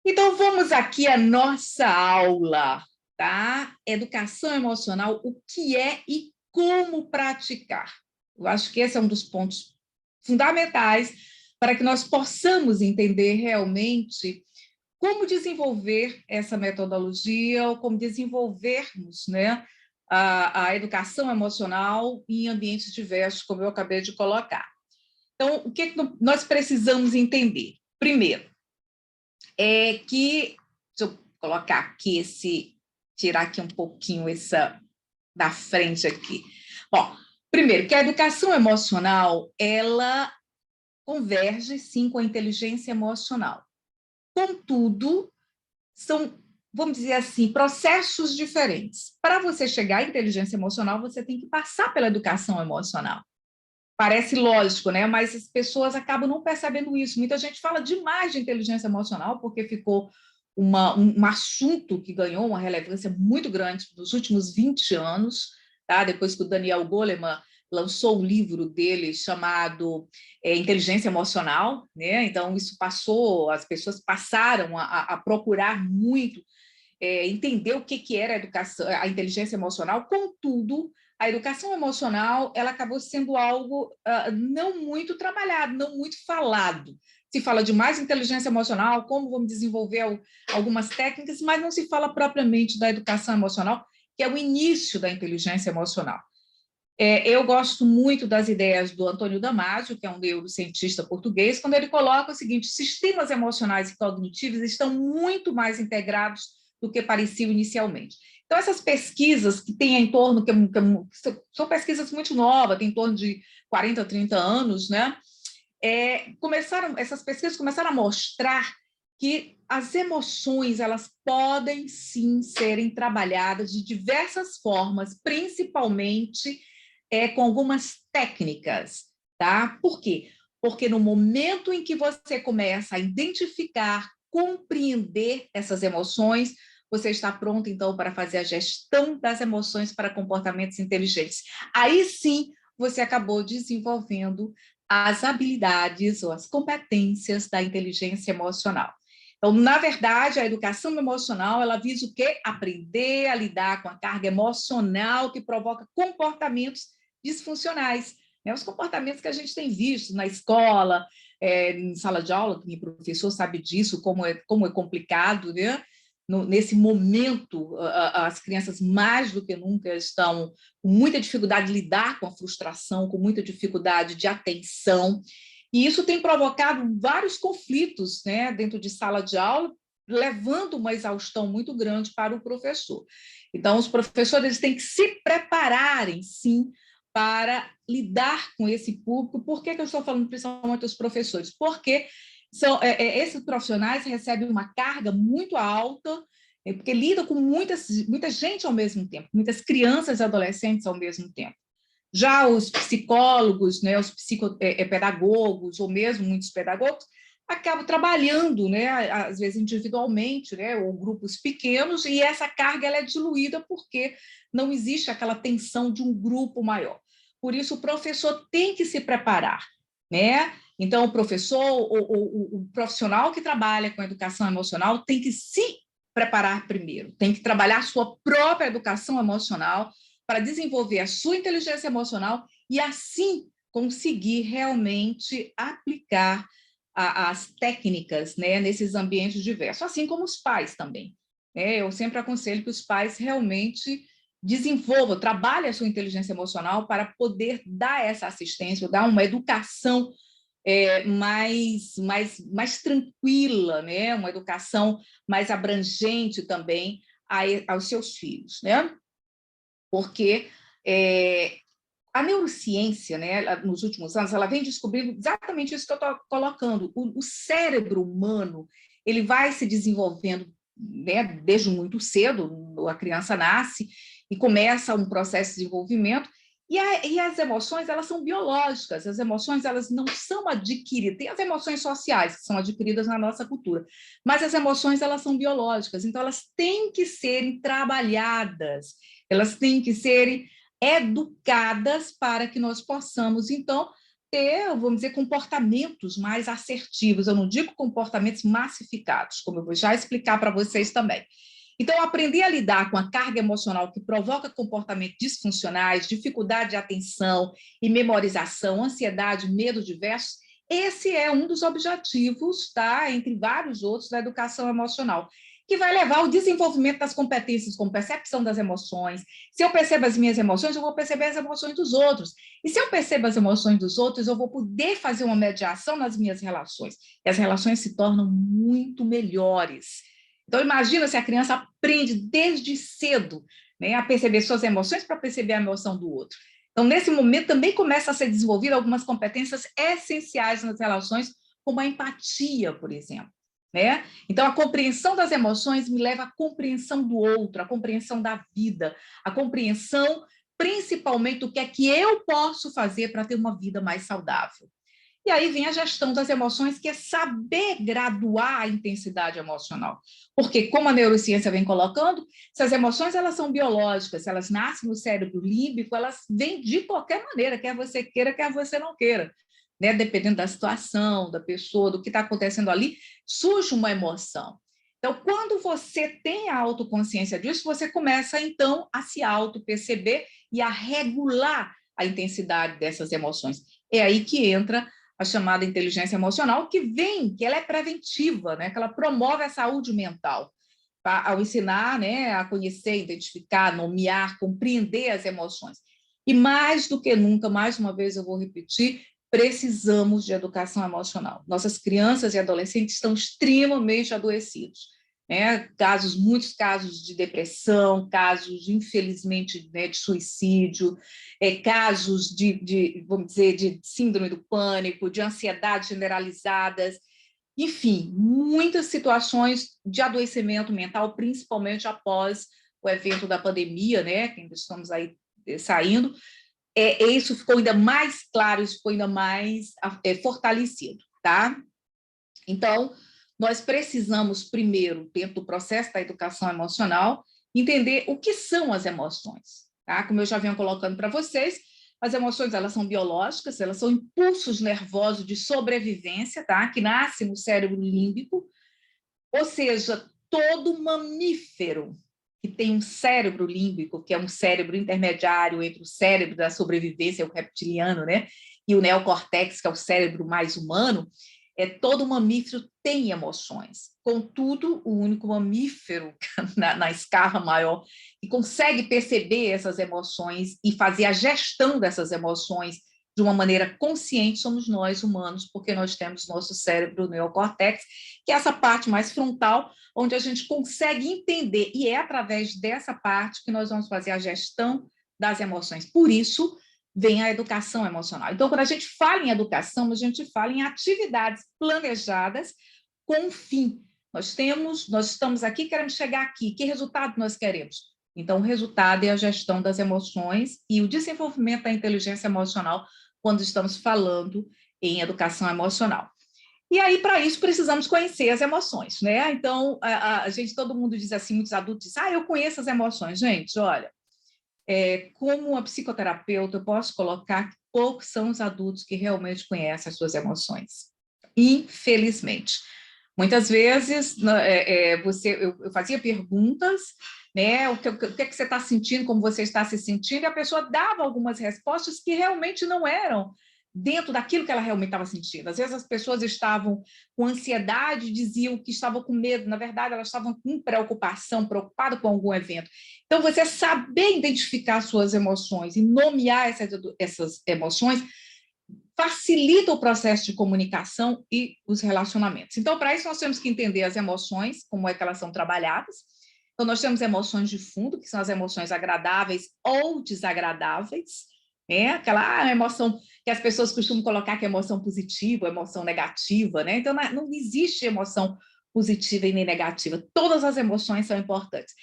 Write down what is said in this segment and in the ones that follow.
Então, vamos aqui à nossa aula, tá? Educação emocional, o que é e como praticar. Eu acho que esse é um dos pontos fundamentais para que nós possamos entender realmente como desenvolver essa metodologia ou como desenvolvermos, né, a educação emocional em ambientes diversos, como eu acabei de colocar. Então, o que nós precisamos entender? Primeiro, é que, deixa eu colocar aqui tirar aqui um pouquinho essa da frente aqui. Bom, primeiro, que a educação emocional, ela converge, sim, com a inteligência emocional. Contudo, são, vamos dizer assim, processos diferentes. Para você chegar à inteligência emocional, você tem que passar pela educação emocional. Parece lógico, né? Mas as pessoas acabam não percebendo isso. Muita gente fala demais de inteligência emocional porque ficou um assunto que ganhou uma relevância muito grande nos últimos 20 anos, tá? Depois que o Daniel Goleman lançou o livro dele chamado Inteligência Emocional, né? Então isso passou, as pessoas passaram a procurar muito entender o que era a educação, a inteligência emocional. Contudo, a educação emocional ela acabou sendo algo não muito trabalhado, não muito falado. Se fala de mais inteligência emocional, como vamos desenvolver algumas técnicas, mas não se fala propriamente da educação emocional, que é o início da inteligência emocional. Eu gosto muito das ideias do Antônio Damasio, que é um neurocientista português, quando ele coloca o seguinte: sistemas emocionais e cognitivos estão muito mais integrados do que pareciam inicialmente. Então, essas pesquisas que têm em torno, que são pesquisas muito novas, têm em torno de 40, 30 anos, né? Essas pesquisas começaram a mostrar que as emoções elas podem sim serem trabalhadas de diversas formas, principalmente com algumas técnicas, tá? Por quê? Porque no momento em que você começa a identificar, compreender essas emoções, você está pronto, então, para fazer a gestão das emoções para comportamentos inteligentes. Aí sim, você acabou desenvolvendo as habilidades ou as competências da inteligência emocional. Então, na verdade, a educação emocional, ela visa o quê? Aprender a lidar com a carga emocional que provoca comportamentos disfuncionais, né? Os comportamentos que a gente tem visto na escola, em sala de aula, que o professor sabe disso, como é complicado, né? Nesse momento, as crianças mais do que nunca estão com muita dificuldade de lidar com a frustração, com muita dificuldade de atenção, e isso tem provocado vários conflitos, né, dentro de sala de aula, levando uma exaustão muito grande para o professor. Então, os professores têm que se prepararem, sim, para lidar com esse público. Por que eu estou falando principalmente dos professores? Porque esses profissionais recebem uma carga muito alta, porque lidam com muita gente ao mesmo tempo, muitas crianças e adolescentes ao mesmo tempo. Já os psicólogos, né, os psicopedagogos, ou mesmo muitos pedagogos, acabam trabalhando, né, às vezes individualmente, né, ou grupos pequenos, e essa carga ela é diluída porque não existe aquela tensão de um grupo maior. Por isso, o professor tem que se preparar, né? Então, o professor, o profissional que trabalha com educação emocional tem que se preparar primeiro, tem que trabalhar a sua própria educação emocional para desenvolver a sua inteligência emocional e, assim, conseguir realmente aplicar as técnicas, né, nesses ambientes diversos, assim como os pais também. Eu sempre aconselho que os pais realmente desenvolvam, trabalhem a sua inteligência emocional para poder dar essa assistência, dar uma educação mais tranquila, né? Uma educação mais abrangente também aos seus filhos, né? Porque a neurociência, né, nos últimos anos, ela vem descobrindo exatamente isso que eu estou colocando. O cérebro humano ele vai se desenvolvendo, né, desde muito cedo, a criança nasce e começa um processo de desenvolvimento, e as emoções, elas são biológicas, as emoções, elas não são adquiridas, tem as emoções sociais, que são adquiridas na nossa cultura, mas as emoções, elas são biológicas, então elas têm que serem trabalhadas, elas têm que serem educadas para que nós possamos, então, ter, vamos dizer, comportamentos mais assertivos. Eu não digo comportamentos massificados, como eu vou já explicar para vocês também. Então, aprender a lidar com a carga emocional que provoca comportamentos disfuncionais, dificuldade de atenção e memorização, ansiedade, medo diversos, esse é um dos objetivos, tá? Entre vários outros, da educação emocional, que vai levar ao desenvolvimento das competências como percepção das emoções. Se eu percebo as minhas emoções, eu vou perceber as emoções dos outros. E se eu percebo as emoções dos outros, eu vou poder fazer uma mediação nas minhas relações. E as relações se tornam muito melhores. Então, imagina se a criança aprende desde cedo, né, a perceber suas emoções para perceber a emoção do outro. Então, nesse momento, também começa a ser desenvolvida algumas competências essenciais nas relações, como a empatia, por exemplo. Né? Então, a compreensão das emoções me leva à compreensão do outro, à compreensão da vida, à compreensão, principalmente, do que é que eu posso fazer para ter uma vida mais saudável. E aí vem a gestão das emoções, que é saber graduar a intensidade emocional. Porque, como a neurociência vem colocando, se as emoções elas são biológicas, se elas nascem no cérebro límbico, elas vêm de qualquer maneira, quer você queira, quer você não queira. Né? Dependendo da situação, da pessoa, do que está acontecendo ali, surge uma emoção. Então, quando você tem a autoconsciência disso, você começa, então, a se auto-perceber e a regular a intensidade dessas emoções. É aí que entra a chamada inteligência emocional, que ela é preventiva, né? Que ela promove a saúde mental, ao ensinar, né, a conhecer, identificar, nomear, compreender as emoções. E mais do que nunca, mais uma vez eu vou repetir, precisamos de educação emocional. Nossas crianças e adolescentes estão extremamente adoecidos. Né? Muitos casos de depressão, casos, infelizmente, né, de suicídio, casos vamos dizer, de síndrome do pânico, de ansiedade generalizadas, enfim, muitas situações de adoecimento mental, principalmente após o evento da pandemia, né, que ainda estamos aí saindo, isso ficou ainda mais claro, isso ficou ainda mais fortalecido, tá? Então, nós precisamos, primeiro, dentro do processo da educação emocional, entender o que são as emoções. Tá? Como eu já venho colocando para vocês, as emoções elas são biológicas, elas são impulsos nervosos de sobrevivência, tá? Que nascem no cérebro límbico, ou seja, todo mamífero que tem um cérebro límbico, que é um cérebro intermediário entre o cérebro da sobrevivência, o reptiliano, né? E o neocórtex, que é o cérebro mais humano, todo mamífero tem emoções. Contudo, o único mamífero na escala maior que consegue perceber essas emoções e fazer a gestão dessas emoções de uma maneira consciente somos nós, humanos, porque nós temos nosso cérebro neocórtex, que é essa parte mais frontal, onde a gente consegue entender, e é através dessa parte que nós vamos fazer a gestão das emoções. Por isso, vem a educação emocional. Então, quando a gente fala em educação, a gente fala em atividades planejadas com um fim. Nós estamos aqui, queremos chegar aqui. Que resultado nós queremos? Então, o resultado é a gestão das emoções e o desenvolvimento da inteligência emocional quando estamos falando em educação emocional. E aí, para isso, precisamos conhecer as emoções, né? Então, todo mundo diz assim, muitos adultos dizem, eu conheço as emoções. Gente, olha, como uma psicoterapeuta, eu posso colocar que poucos são os adultos que realmente conhecem as suas emoções. Infelizmente. Muitas vezes eu fazia perguntas, né? O que é que você está sentindo, como você está se sentindo, e a pessoa dava algumas respostas que realmente não eram dentro daquilo que ela realmente estava sentindo. Às vezes as pessoas estavam com ansiedade, diziam que estavam com medo, na verdade elas estavam com preocupação, preocupadas com algum evento. Então, você saber identificar suas emoções e nomear essas emoções facilita o processo de comunicação e os relacionamentos. Então, para isso, nós temos que entender as emoções, como é que elas são trabalhadas. Então, nós temos emoções de fundo, que são as emoções agradáveis ou desagradáveis, né? Aquela emoção que as pessoas costumam colocar que é emoção positiva, emoção negativa, né? Então, não existe emoção positiva e nem negativa. Todas as emoções são importantes.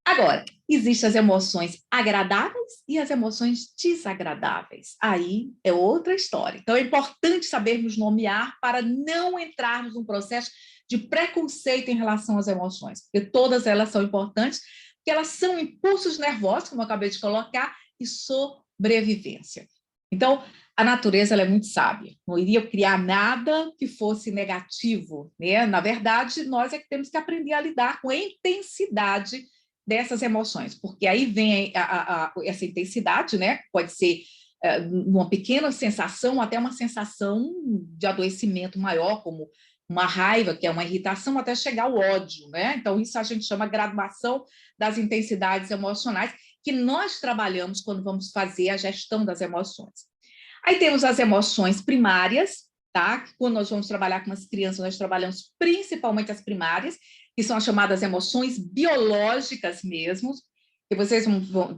Agora, existem as emoções agradáveis e as emoções desagradáveis. Aí é outra história. Então, é importante sabermos nomear para não entrarmos num processo de preconceito em relação às emoções, porque todas elas são importantes, porque elas são impulsos nervosos, como eu acabei de colocar, e sobrevivência. Então, A natureza ela é muito sábia, não iria criar nada que fosse negativo, né? Na verdade, nós é que temos que aprender a lidar com a intensidade dessas emoções, porque aí vem essa intensidade, né? Pode ser uma pequena sensação até uma sensação de adoecimento maior, como uma raiva, que é uma irritação, até chegar ao ódio, né? Então, isso a gente chama graduação das intensidades emocionais, que nós trabalhamos quando vamos fazer a gestão das emoções. Aí temos as emoções primárias, tá? Quando nós vamos trabalhar com as crianças, nós trabalhamos principalmente as primárias, que são as chamadas emoções biológicas mesmo, e vocês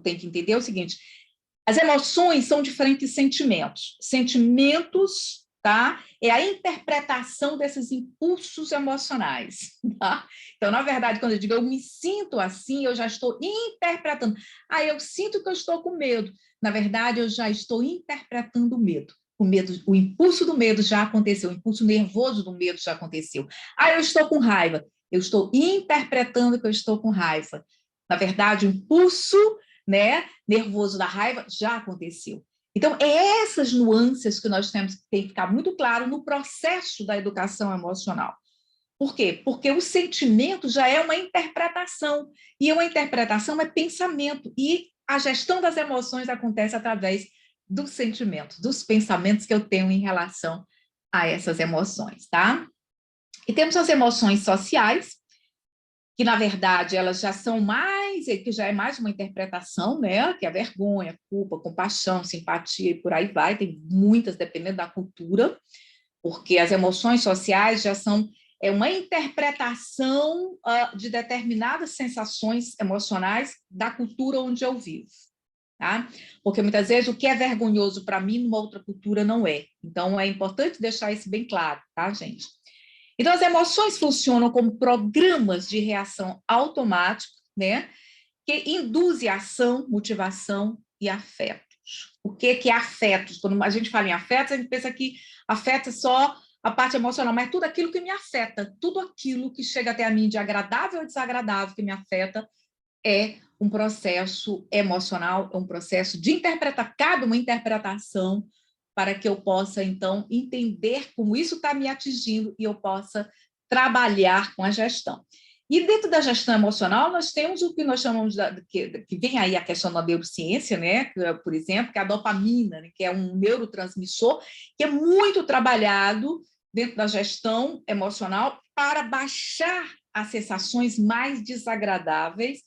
têm que entender o seguinte, as emoções são diferentes sentimentos. Sentimentos, tá? É a interpretação desses impulsos emocionais, tá? Então, na verdade, quando eu digo eu me sinto assim, eu já estou interpretando. Ah, eu sinto que eu estou com medo. Na verdade, eu já estou interpretando o medo. O impulso do medo já aconteceu, o impulso nervoso do medo já aconteceu. Ah, eu estou com raiva. Eu estou interpretando que eu estou com raiva. Na verdade, o impulso, né, nervoso da raiva já aconteceu. Então, é essas nuances que nós temos que ter que ficar muito claro no processo da educação emocional. Por quê? Porque o sentimento já é uma interpretação, e uma interpretação é pensamento, e a gestão das emoções acontece através dos sentimentos, dos pensamentos que eu tenho em relação a essas emoções, tá? E temos as emoções sociais, que na verdade elas já são mais, que já é mais uma interpretação, né? Que é a vergonha, culpa, compaixão, simpatia e por aí vai, tem muitas dependendo da cultura, porque as emoções sociais já são uma interpretação de determinadas sensações emocionais da cultura onde eu vivo. Tá? Porque muitas vezes o que é vergonhoso para mim, numa outra cultura não é. Então, é importante deixar isso bem claro, tá, gente? Então, as emoções funcionam como programas de reação automático, né? Que induzem ação, motivação e afetos. O que é afetos? Quando a gente fala em afetos, a gente pensa que afeta só a parte emocional, mas tudo aquilo que me afeta, tudo aquilo que chega até a mim de agradável ou desagradável que me afeta é um processo emocional, é um processo de interpretar, cabe uma interpretação para que eu possa, então, entender como isso está me atingindo e eu possa trabalhar com a gestão. E dentro da gestão emocional, nós temos o que nós chamamos que vem aí a questão da neurociência, né? Por exemplo, que é a dopamina, né? Que é um neurotransmissor que é muito trabalhado dentro da gestão emocional para baixar as sensações mais desagradáveis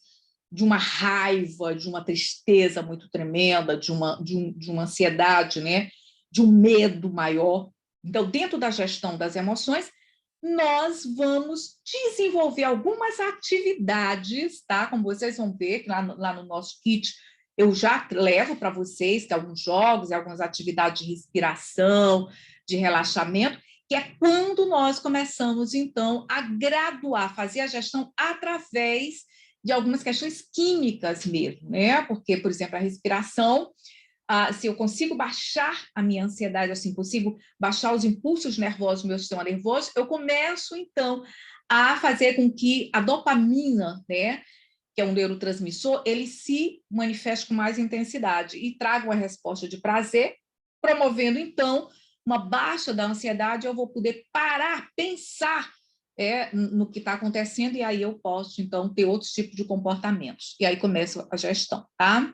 de uma raiva, de uma tristeza muito tremenda, de uma ansiedade, né? De um medo maior. Então, dentro da gestão das emoções, nós vamos desenvolver algumas atividades, tá? Como vocês vão ver, lá no nosso kit, eu já levo para vocês que alguns jogos, algumas atividades de respiração, de relaxamento, que é quando nós começamos, então, a graduar, fazer a gestão através de algumas questões químicas mesmo, né? Porque, por exemplo, a respiração, se eu consigo baixar a minha ansiedade, assim, consigo baixar os impulsos nervosos do meu sistema nervoso, eu começo, então, a fazer com que a dopamina, né, que é um neurotransmissor, ele se manifeste com mais intensidade e traga uma resposta de prazer, promovendo, então, uma baixa da ansiedade, eu vou poder parar, pensar no que está acontecendo, e aí eu posso, então, ter outros tipos de comportamentos. E aí começa a gestão, tá?